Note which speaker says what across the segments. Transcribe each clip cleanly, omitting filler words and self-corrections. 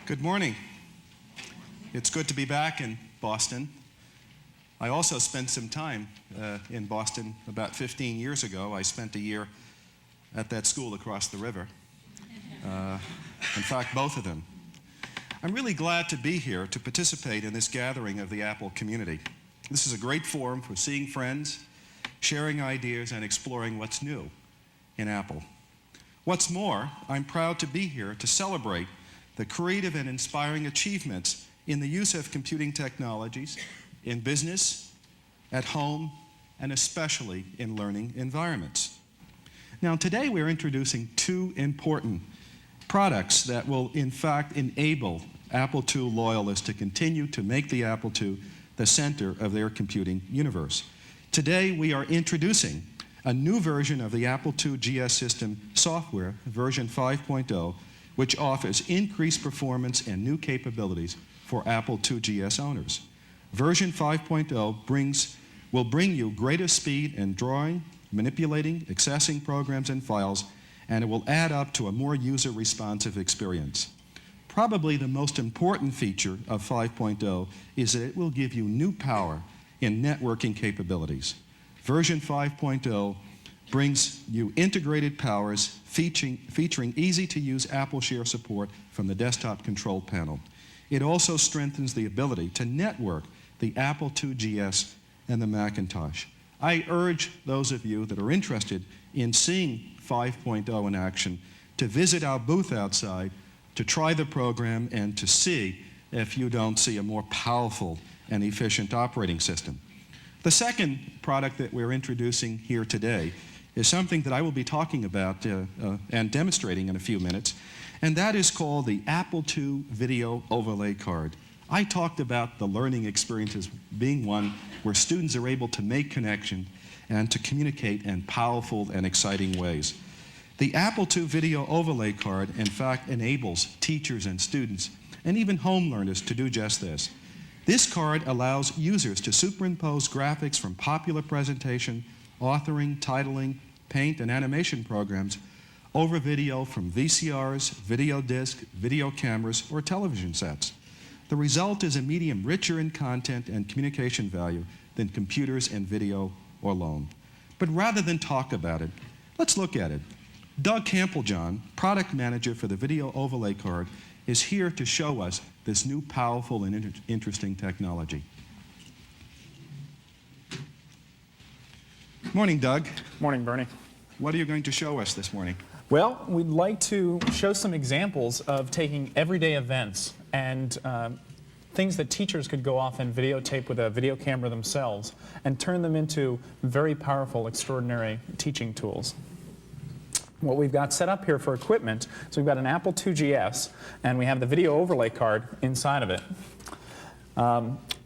Speaker 1: Good morning. It's good to be back in Boston. I also spent some time in Boston about 15 years ago. I spent a year at that school across the river. In fact, both of them. I'm really glad to be here to participate in this gathering of the Apple community. This is a great forum for seeing friends, sharing ideas, and exploring what's new in Apple. What's more, I'm proud to be here to celebrate the creative and inspiring achievements in the use of computing technologies in business, at home, and especially in learning environments. Now, today we're introducing two important products that will, in fact, enable Apple II loyalists to continue to make the Apple II the center of their computing universe. Today we are introducing a new version of the Apple II GS system software, version 5.0, which offers increased performance and new capabilities for Apple II GS owners. Version 5.0 will bring you greater speed in drawing, manipulating, accessing programs and files, and it will add up to a more user-responsive experience. Probably the most important feature of 5.0 is that it will give you new power in networking capabilities. Version 5.0 brings you integrated powers featuring easy-to-use Apple Share support from the desktop control panel. It also strengthens the ability to network the Apple II GS and the Macintosh. I urge those of you that are interested in seeing 5.0 in action to visit our booth outside, to try the program, and to see if you don't see a more powerful and efficient operating system. The second product that we're introducing here today is something that I will be talking about and demonstrating in a few minutes, and that is called the Apple II Video Overlay Card. I talked about the learning experience as being one where students are able to make connection and to communicate in powerful and exciting ways. The Apple II Video Overlay Card, in fact, enables teachers and students and even home learners to do just this. This card allows users to superimpose graphics from popular presentation, authoring, titling, paint, and animation programs over video from VCRs, video discs, video cameras, or television sets. The result is a medium richer in content and communication value than computers and video alone. But rather than talk about it, let's look at it. Doug Campbell-John, product manager for the Video Overlay Card, is here to show us this new powerful and interesting technology. Morning, Doug.
Speaker 2: Morning, Bernie.
Speaker 1: What are you going to show us this morning?
Speaker 2: Well, we'd like to show some examples of taking everyday events and things that teachers could go off and videotape with a video camera themselves and turn them into very powerful, extraordinary teaching tools. What we've got set up here for equipment is we've got an Apple II GS, and we have the video overlay card inside of it.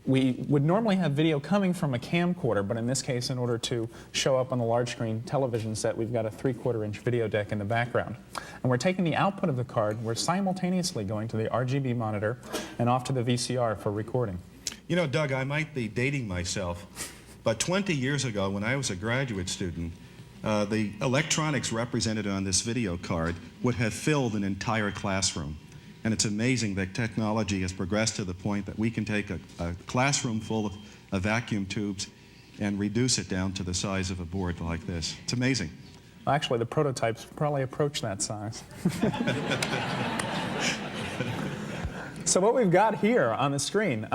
Speaker 2: We would normally have video coming from a camcorder, but in this case, in order to show up on the large screen television set, we've got a 3/4-inch video deck in the background. And we're taking the output of the card, we're simultaneously going to the RGB monitor and off to the VCR for recording.
Speaker 1: You know, Doug, I might be dating myself, but 20 years ago when I was a graduate student, the electronics represented on this video card would have filled an entire classroom. And it's amazing that technology has progressed to the point that we can take a classroom full of vacuum tubes and reduce it down to the size of a board like this. It's amazing.
Speaker 2: Well, actually, the prototypes probably approach that size. So what we've got here on the screen,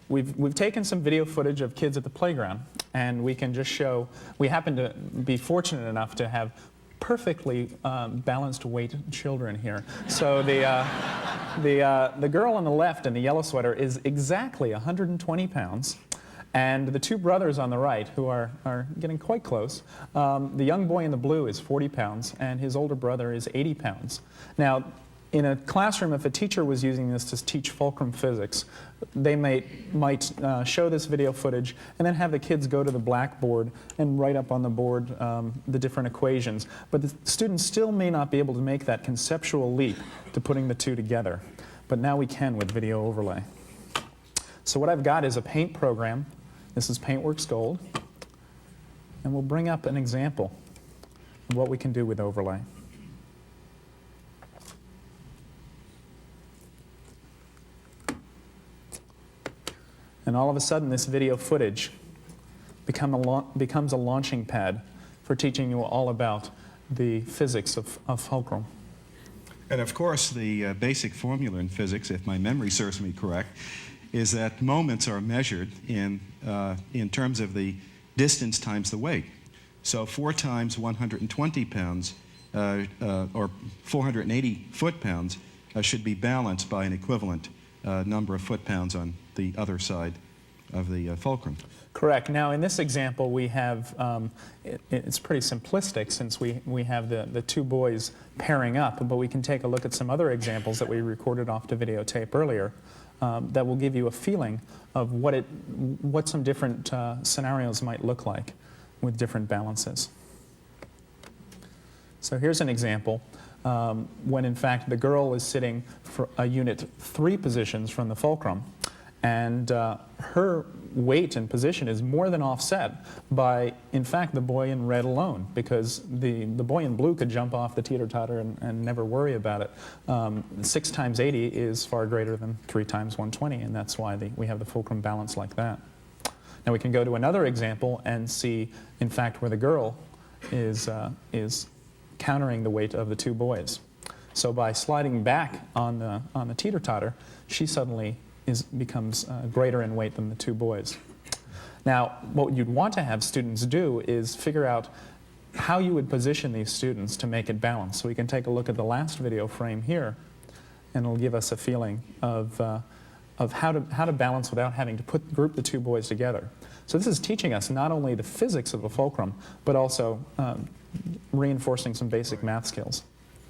Speaker 2: we've taken some video footage of kids at the playground, and we can just show, we happen to be fortunate enough to have perfectly balanced weight children here. So the girl on the left in the yellow sweater is exactly 120 pounds. And the two brothers on the right, who are getting quite close, the young boy in the blue is 40 pounds, and his older brother is 80 pounds. Now, in a classroom, if a teacher was using this to teach fulcrum physics, they might show this video footage and then have the kids go to the blackboard and write up on the board the different equations. But the students still may not be able to make that conceptual leap to putting the two together. But now we can with video overlay. So what I've got is a paint program. This is PaintWorks Gold. And we'll bring up an example of what we can do with overlay. And all of a sudden, this video footage becomes a launching pad for teaching you all about the physics of fulcrum.
Speaker 1: And of course, the basic formula in physics, if my memory serves me correct, is that moments are measured in terms of the distance times the weight. So 4 times 120 pounds, or 480 foot-pounds, should be balanced by an equivalent number of foot-pounds on the other side of the fulcrum.
Speaker 2: Correct. Now, in this example, we have, it's pretty simplistic since we have the two boys pairing up, but we can take a look at some other examples that we recorded off to videotape earlier that will give you a feeling of what some different scenarios might look like with different balances. So here's an example when, in fact, the girl is sitting for a unit 3 positions from the fulcrum, and her weight and position is more than offset by, in fact, the boy in red alone, because the boy in blue could jump off the teeter-totter and never worry about it. 6 times 80 is far greater than 3 times 120, and that's why we have the fulcrum balance like that. Now we can go to another example and see, in fact, where the girl is countering the weight of the two boys. So by sliding back on the teeter-totter, she suddenly becomes greater in weight than the two boys. Now, what you'd want to have students do is figure out how you would position these students to make it balance. So we can take a look at the last video frame here, and it'll give us a feeling of how to balance without having to group the two boys together. So this is teaching us not only the physics of a fulcrum, but also reinforcing some basic math skills.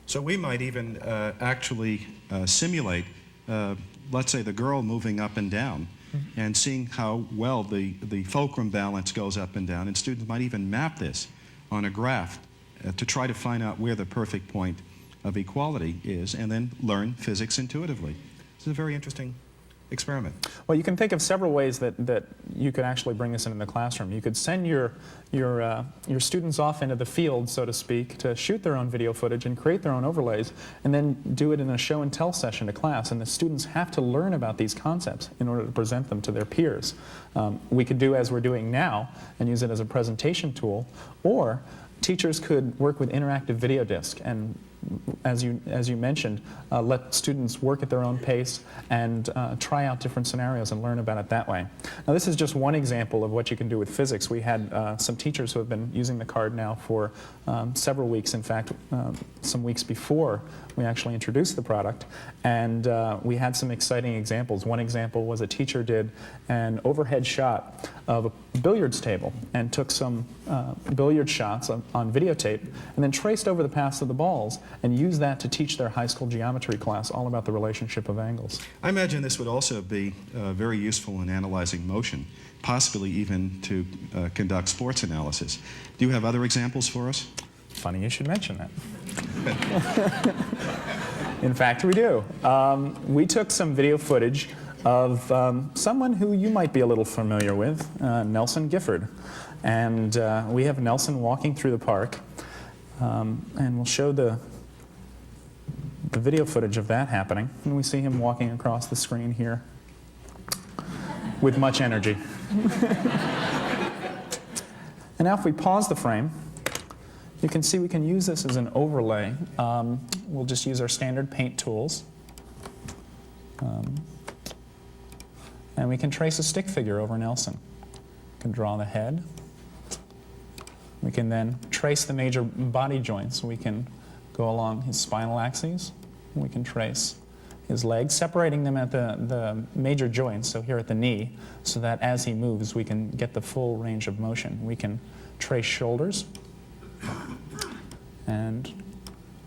Speaker 1: So we might even actually simulate, let's say, the girl moving up and down, and seeing how well the fulcrum balance goes up and down. And students might even map this on a graph to try to find out where the perfect point of equality is, and then learn physics intuitively. This is a very interesting experiment.
Speaker 2: Well, you can think of several ways that you could actually bring this into the classroom. You could send your students off into the field, so to speak, to shoot their own video footage and create their own overlays, and then do it in a show and tell session to class. And the students have to learn about these concepts in order to present them to their peers. We could do as we're doing now and use it as a presentation tool, or teachers could work with interactive video disc and, as you mentioned, let students work at their own pace and try out different scenarios and learn about it that way. Now, this is just one example of what you can do with physics. We had some teachers who have been using the card now for several weeks. In fact, some weeks before we actually introduced the product, and we had some exciting examples. One example was a teacher did an overhead shot of a billiards table and took some billiard shots on videotape and then traced over the paths of the balls and used that to teach their high school geometry class all about the relationship of angles.
Speaker 1: I imagine this would also be very useful in analyzing motion, possibly even to conduct sports analysis. Do you have other examples for us?
Speaker 2: Funny you should mention that. In fact, we do. We took some video footage of someone who you might be a little familiar with, Nelson Gifford. And we have Nelson walking through the park, and we'll show the video footage of that happening. And we see him walking across the screen here with much energy. And now if we pause the frame, you can see we can use this as an overlay. We'll just use our standard paint tools. And we can trace a stick figure over Nelson. We can draw the head. We can then trace the major body joints. We can go along his spinal axes. We can trace his legs, separating them at the major joints, so here at the knee, so that as he moves, we can get the full range of motion. We can trace shoulders and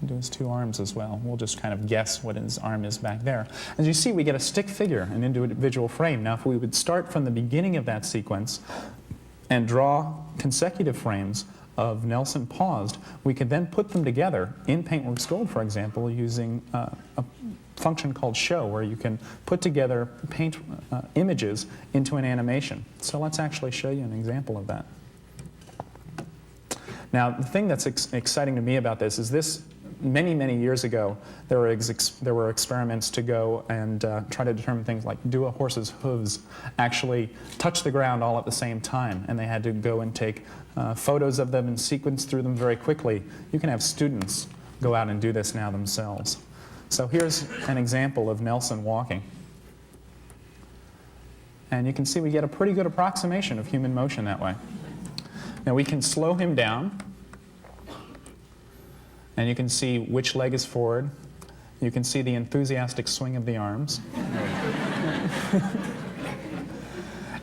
Speaker 2: do his 2 arms as well. We'll just kind of guess what his arm is back there. As you see, we get a stick figure, an individual frame. Now, if we would start from the beginning of that sequence and draw consecutive frames of Nelson paused, we could then put them together in Paintworks Gold, for example, using a function called show, where you can put together paint images into an animation. So let's actually show you an example of that. Now, the thing that's exciting to me about this is many, many years ago, there were experiments to go and try to determine things like, do a horse's hooves actually touch the ground all at the same time? And they had to go and take photos of them and sequence through them very quickly. You can have students go out and do this now themselves. So here's an example of Nelson walking. And you can see we get a pretty good approximation of human motion that way. Now we can slow him down, and you can see which leg is forward. You can see the enthusiastic swing of the arms.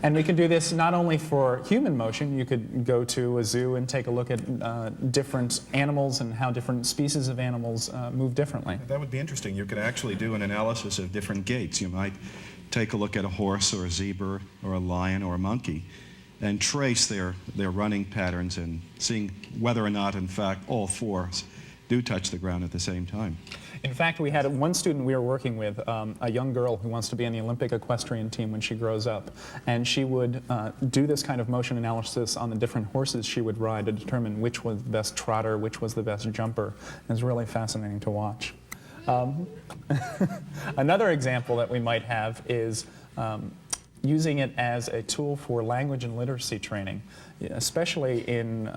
Speaker 2: And we can do this not only for human motion. You could go to a zoo and take a look at different animals and how different species of animals move differently.
Speaker 1: That would be interesting. You could actually do an analysis of different gaits. You might take a look at a horse or a zebra or a lion or a monkey and trace their running patterns and seeing whether or not, in fact, all four do touch the ground at the same time.
Speaker 2: In fact, we had one student we were working with, a young girl who wants to be on the Olympic equestrian team when she grows up. And she would do this kind of motion analysis on the different horses she would ride to determine which was the best trotter, which was the best jumper. It was really fascinating to watch. Another example that we might have is using it as a tool for language and literacy training, especially in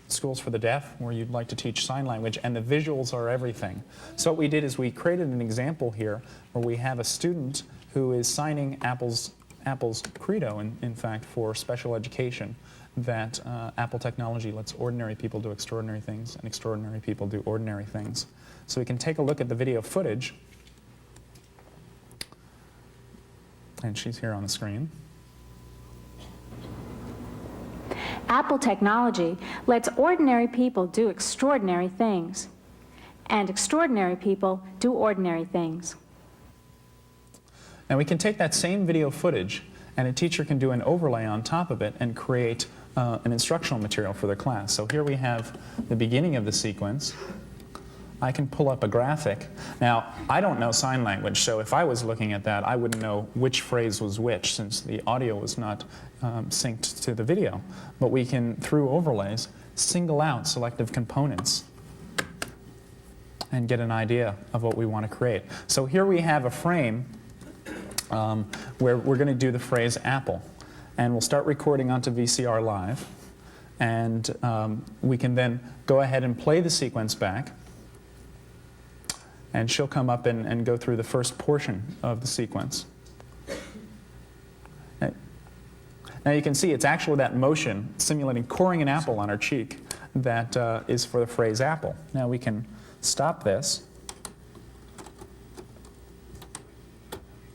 Speaker 2: schools for the deaf, where you'd like to teach sign language, and the visuals are everything. So what we did is we created an example here where we have a student who is signing Apple's credo, in fact, for special education, that Apple technology lets ordinary people do extraordinary things, and extraordinary people do ordinary things. So we can take a look at the video footage, and she's here on the screen.
Speaker 3: Apple technology lets ordinary people do extraordinary things, and extraordinary people do ordinary things.
Speaker 2: And we can take that same video footage, and a teacher can do an overlay on top of it and create an instructional material for their class. So here we have the beginning of the sequence. I can pull up a graphic. Now, I don't know sign language, so if I was looking at that, I wouldn't know which phrase was which, since the audio was not synced to the video. But we can, through overlays, single out selective components and get an idea of what we want to create. So here we have a frame where we're going to do the phrase Apple. And we'll start recording onto VCR Live. And we can then go ahead and play the sequence back. And she'll come up and go through the first portion of the sequence. Now you can see it's actually that motion simulating coring an apple on her cheek that is for the phrase apple. Now we can stop this,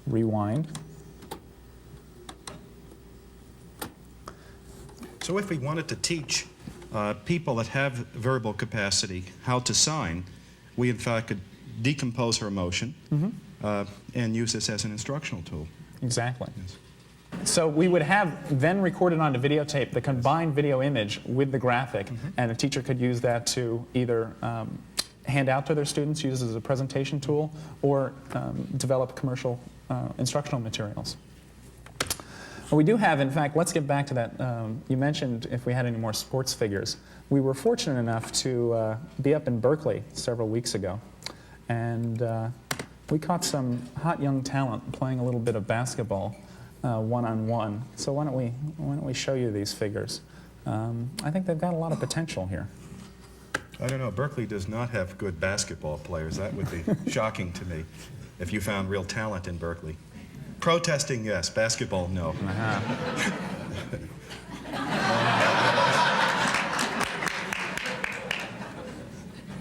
Speaker 2: rewind.
Speaker 1: So if we wanted to teach people that have verbal capacity how to sign, we in fact could decompose her emotion and use this as an instructional tool.
Speaker 2: Exactly.
Speaker 1: Yes.
Speaker 2: So we would have then recorded onto videotape the combined video image with the graphic, and a teacher could use that to either hand out to their students, use as a presentation tool, or develop commercial instructional materials. We do have, in fact, let's get back to that. You mentioned if we had any more sports figures. We were fortunate enough to be up in Berkeley several weeks ago, and we caught some hot young talent playing a little bit of basketball one-on-one. So why don't we show you these figures? I think they've got a lot of potential here.
Speaker 1: I don't know. Berkeley does not have good basketball players. That would be shocking to me if you found real talent in Berkeley. Protesting, yes. Basketball, no.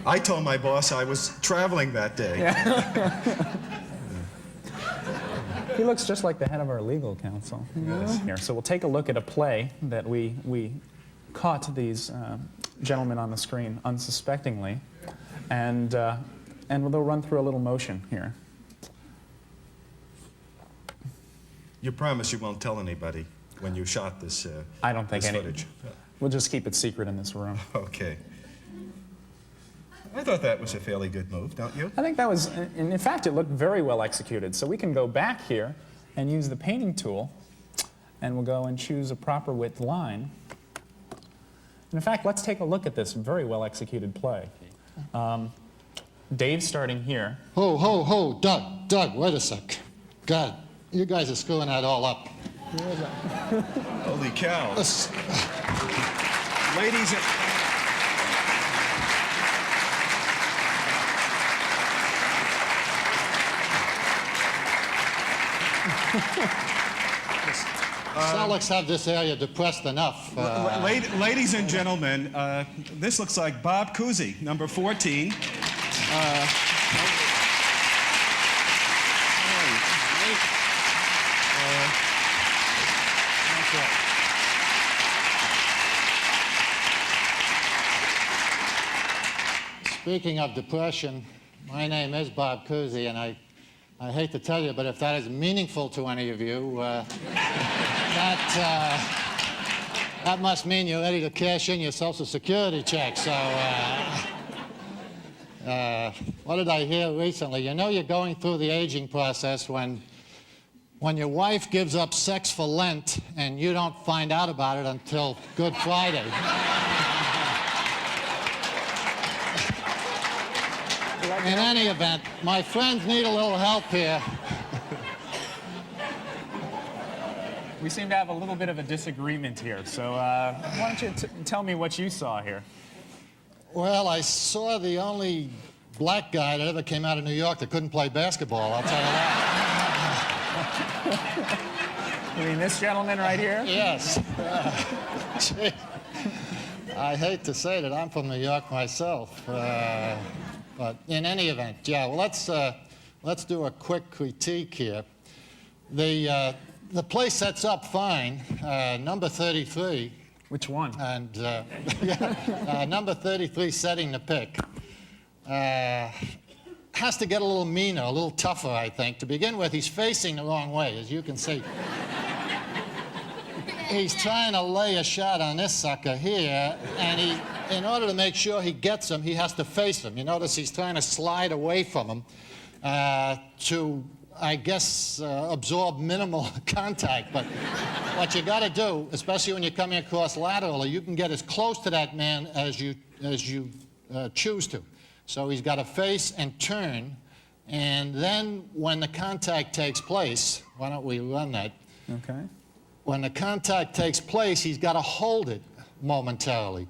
Speaker 1: I told my boss I was traveling that day.
Speaker 2: He looks just like the head of our legal counsel.
Speaker 1: Yes.
Speaker 2: Here. So we'll take a look at a play that we caught these gentlemen on the screen unsuspectingly, and they'll run through a little motion here.
Speaker 1: You promise you won't tell anybody when you shot this
Speaker 2: I don't think
Speaker 1: this
Speaker 2: any.
Speaker 1: footage?
Speaker 2: We'll just keep it secret in this room.
Speaker 1: Okay. I thought that was a fairly good move, don't you?
Speaker 2: I think that was, and in fact, it looked very well executed. So we can go back here and use the painting tool, and we'll go and choose a proper width line. And in fact, let's take a look at this very well executed play. Dave's starting here.
Speaker 4: Ho, Doug, wait a sec. God, you guys are screwing that all up.
Speaker 1: Holy cow. Ladies and...
Speaker 4: Solix have this area depressed enough.
Speaker 1: Ladies and gentlemen, this looks like Bob Cousy, number 14.
Speaker 4: Speaking of depression, my name is Bob Cousy, and I hate to tell you, but if that is meaningful to any of you, that must mean you're ready to cash in your Social Security check. So, what did I hear recently? You know you're going through the aging process when your wife gives up sex for Lent and you don't find out about it until Good Friday. In any event, my friends need a little help here.
Speaker 2: We seem to have a little bit of a disagreement here, so why don't you tell me what you saw here?
Speaker 4: Well, I saw the only black guy that ever came out of New York that couldn't play basketball, I'll tell you that.
Speaker 2: You mean this gentleman right here?
Speaker 4: Yes. Gee, I hate to say that I'm from New York myself. But in any event, yeah, well, let's do a quick critique here. The play sets up fine. Number 33.
Speaker 2: Which one?
Speaker 4: And number 33 setting the pick. Has to get a little meaner, a little tougher, I think. To begin with, he's facing the wrong way, as you can see. He's trying to lay a shot on this sucker here, and in order to make sure he gets him, he has to face him. You notice he's trying to slide away from him to, I guess, absorb minimal contact. But what you got to do, especially when you're coming across laterally, you can get as close to that man as you choose to. So he's got to face and turn, and then when the contact takes place, why don't we run that?
Speaker 2: Okay.
Speaker 4: When the contact takes place, he's got to hold it momentarily.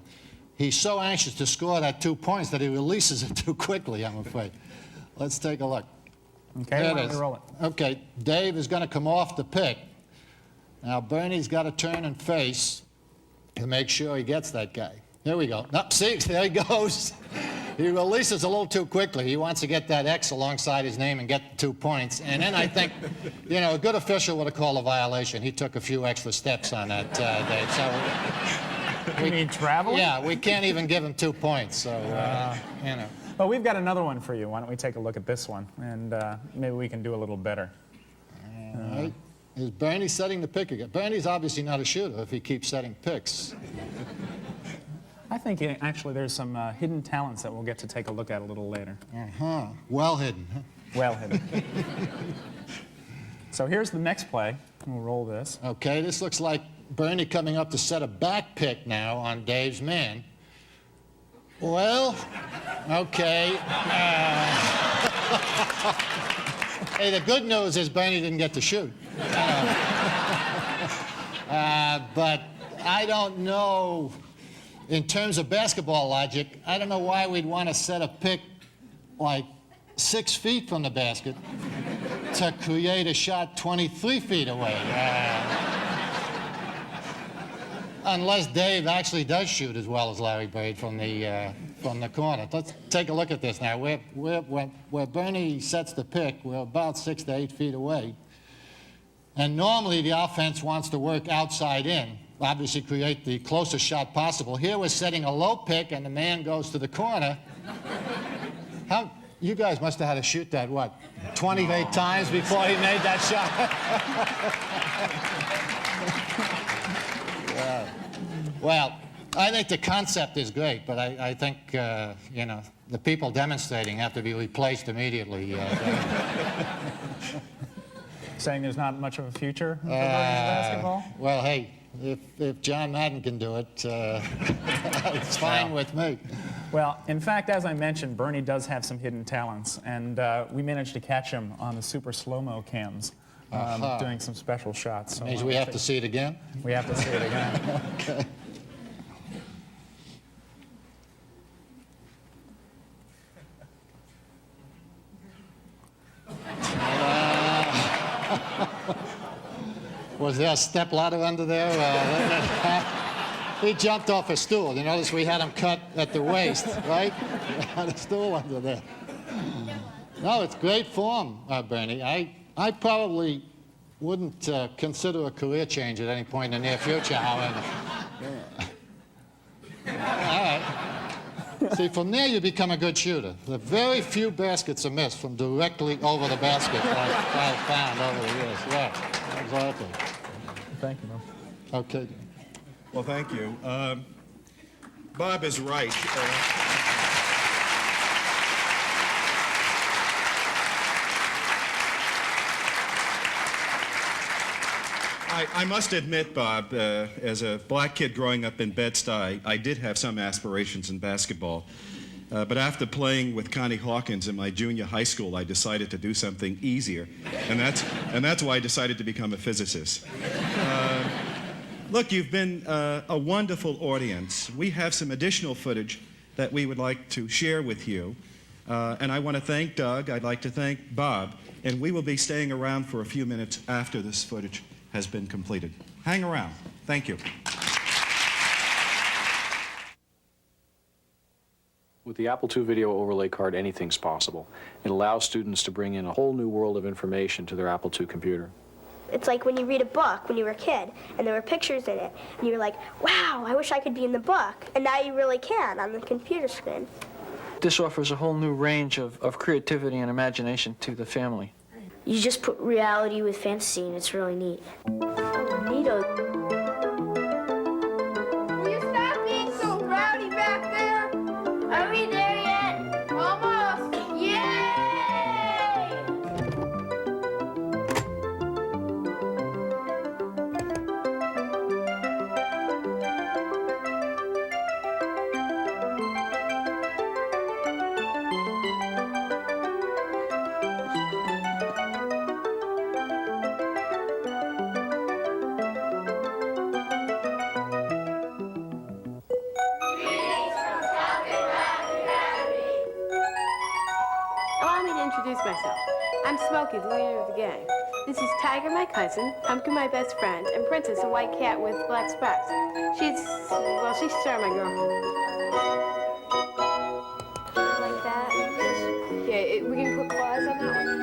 Speaker 4: He's so anxious to score that 2 points that he releases it too quickly, I'm afraid. Let's take a look.
Speaker 2: Okay,
Speaker 4: There
Speaker 2: why
Speaker 4: it
Speaker 2: don't
Speaker 4: is.
Speaker 2: we roll it?
Speaker 4: Okay, Dave is going to come off the pick. Now, Bernie's got to turn and face to make sure he gets that guy. Here we go. No, see, there he goes. He releases a little too quickly. He wants to get that X alongside his name and get the 2 points. And then I think, you know, a good official would have called a violation. He took a few extra steps on that Dave. So
Speaker 2: You mean traveling?
Speaker 4: yeah, we can't even give him 2 points. So, you know.
Speaker 2: Well, we've got another one for you. Why don't we take a look at this one, and maybe we can do a little better.
Speaker 4: All right. Is Bernie setting the pick again? Bernie's obviously not a shooter if he keeps setting picks.
Speaker 2: I think actually there's some hidden talents that we'll get to take a look at a little later.
Speaker 4: Uh-huh. Well hidden. Huh?
Speaker 2: Well hidden. So here's the next play. We'll roll this.
Speaker 4: Okay, this looks like Bernie coming up to set a back pick now on Dave's man. Well, okay. Hey, the good news is Bernie didn't get to shoot. But I don't know, in terms of basketball logic, I don't know why we'd want to set a pick like 6 feet from the basket to create a shot 23 feet away. Unless Dave actually does shoot as well as Larry Bird from the corner. Let's take a look at this now. Where Bernie sets the pick, we're about 6 to 8 feet away. And normally the offense wants to work outside in, obviously create the closest shot possible. Here we're setting a low pick and the man goes to the corner. You guys must have had to shoot that, what, 28 times before he made that shot? Well, I think the concept is great, but I think, you know, the people demonstrating have to be replaced immediately.
Speaker 2: Saying there's not much of a future for basketball?
Speaker 4: Well, hey, if John Madden can do it, it's fine with me.
Speaker 2: Well, in fact, as I mentioned, Bernie does have some hidden talents, and we managed to catch him on the super slow-mo cams doing some special shots. So
Speaker 4: Means we have to see it again?
Speaker 2: we have to see it again.
Speaker 4: Okay. Was there a step ladder under there? He jumped off a stool. You notice we had him cut at the waist, right? We had a stool under there. No, it's great form, Bernie. I probably wouldn't consider a career change at any point in the near future, however. All right. See, from there you become a good shooter. The very few baskets are missed from directly over the basket I've found over the years. Yeah, exactly.
Speaker 2: Thank you, Mom.
Speaker 4: Okay.
Speaker 1: Well, thank you. Bob is right. I must admit, Bob, as a black kid growing up in Bed-Stuy, I did have some aspirations in basketball. But after playing with Connie Hawkins in my junior high school, I decided to do something easier. And that's why I decided to become a physicist. Look, you've been a wonderful audience. We have some additional footage that we would like to share with you. And I want to thank Doug. I'd like to thank Bob. And we will be staying around for a few minutes after this footage has been completed. Hang around. Thank you.
Speaker 5: With the Apple II video overlay card, anything's possible. It allows students to bring in a whole new world of information to their Apple II computer.
Speaker 6: It's like when you read a book when you were a kid, and there were pictures in it, and you were like, wow, I wish I could be in the book. And now you really can on the computer screen.
Speaker 7: This offers a whole new range of creativity and imagination to the family.
Speaker 6: You just put reality with fantasy, and it's really neat. Neato.
Speaker 8: Will you stop being so rowdy back there?
Speaker 6: Are we there yet?
Speaker 8: Almost. Yay!
Speaker 9: Allow me to introduce myself. I'm Smokey, the leader of the gang. This is Tiger, my cousin, Pumpkin, my best friend, and Princess, a white cat with black spots. She's sort of my girlfriend.
Speaker 6: Like that?
Speaker 9: Yeah, we can put claws on that one?